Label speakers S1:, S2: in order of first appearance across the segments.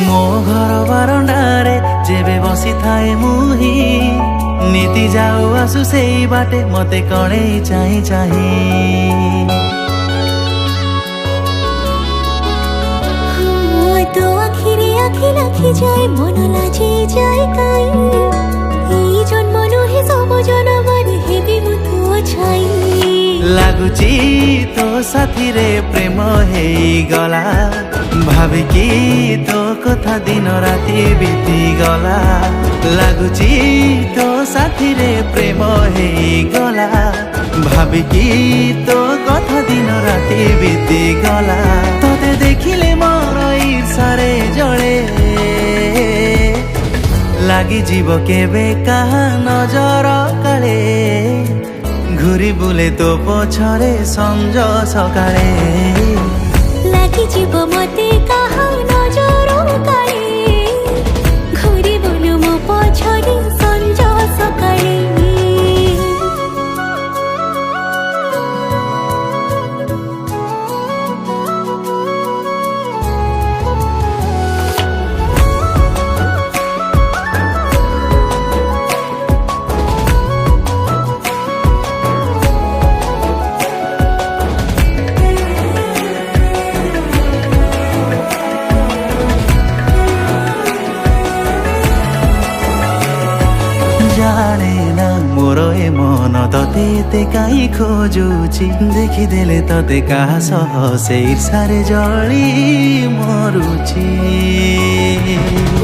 S1: मो घर बारंडारे जेबे बसी थाए मुही नीति जाऊ आसु से बाटे मते कणे चाही चाही
S2: तो आखिरे आखि लाखि जाए मन लाजी जाए काई ई जन्म नहे सब जनमर हेबी मु तो छाई
S1: लागुची तो साथी रे प्रेम हे गला भाविकी तो कथा दिन राति बीती गला लागुची तो साथी रे प्रेम हे गला भाविकी तो कथा दिन राति बीती गला तोते देखिले मोर ईर्षारे जळे लागी जीव केबे काहा नजर काले घुरी बुले तो पछरे संज सकाळे
S2: लागी जीव मते काहा नजर काले घुरी बुलु मो पछरे संज सकाळे
S1: जाने ना मोर ए मन तते काई खोजुची देखिदेले तते काहा सह से ईर्षारे जळी मरुची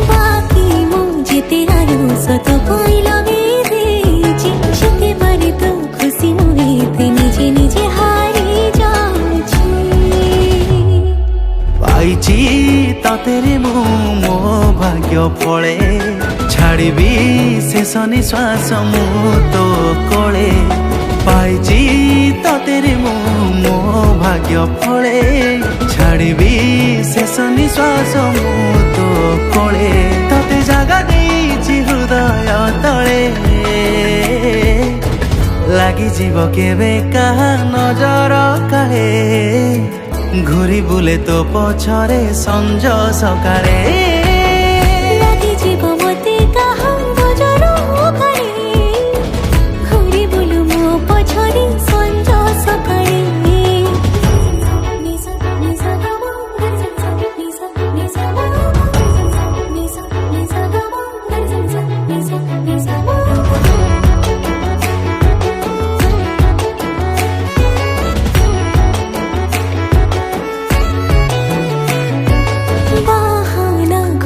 S2: बाकी मु जेते आरो सत कोइला बेदेची जेते बारे तो खुशी मु हेते निजे निजे हारी जाउची
S1: पाइची ततेरे मु मो भाग्य फळे छाड़बी शेष निश्वास मु तो कोले पाइची ततेरे मु मो भाग्य फळे छाड़बी शेष निश्वास मु तो कोले तते जागा देइची हृदय तळे लागी जीव केबे काहा नजर काळे घुरी बुले तो पछरे संज सकाळे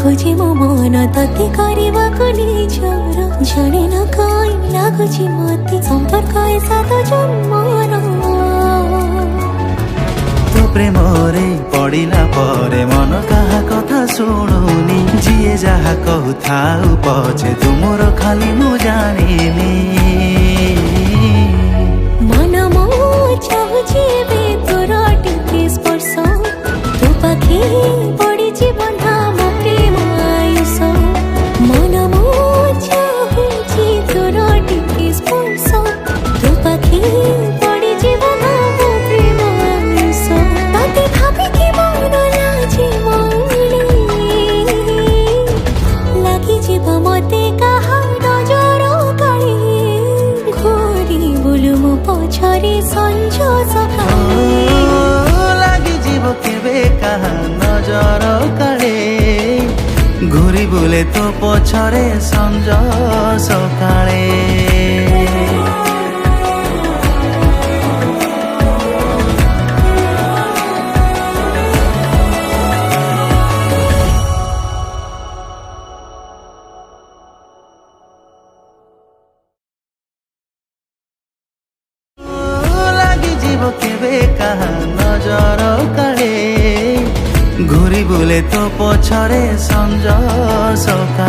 S2: खोजे मो मन तते କରିବାକୁ ନିଜର ଜାଣେ ନା କାଇଁ ଲାଗୁଛି ମତେ ସମ୍ପର୍କ ଏ ସାତ ଜନ୍ମର
S1: तो प्रेम रे पड़िला परे मन काहा कथा शुणुनी जिए जहा कहु थाउ पछे तुमर खाली मु जानिनी
S2: मन मो चाहुछि बे तोर टिके स्पर्श तो पाखे पड़िछि बंधा मो प्रेम आयुष मन मो चाहुछि तोर टिके स्पर्श तो पाखे पड़िछि बंधा मो प्रेम आयुष तते भाबि कि मन लाजी मौली लागी जीव मते काहा नजर काळे घोरी बुलु मो पछरे संज सकाळे
S1: लागी जीव केबे काहा नजर काळे घुरी बुले तो पछरे संज सकाळे केबे काहा नजर काळे घुरी बुले तो पछरे संज सका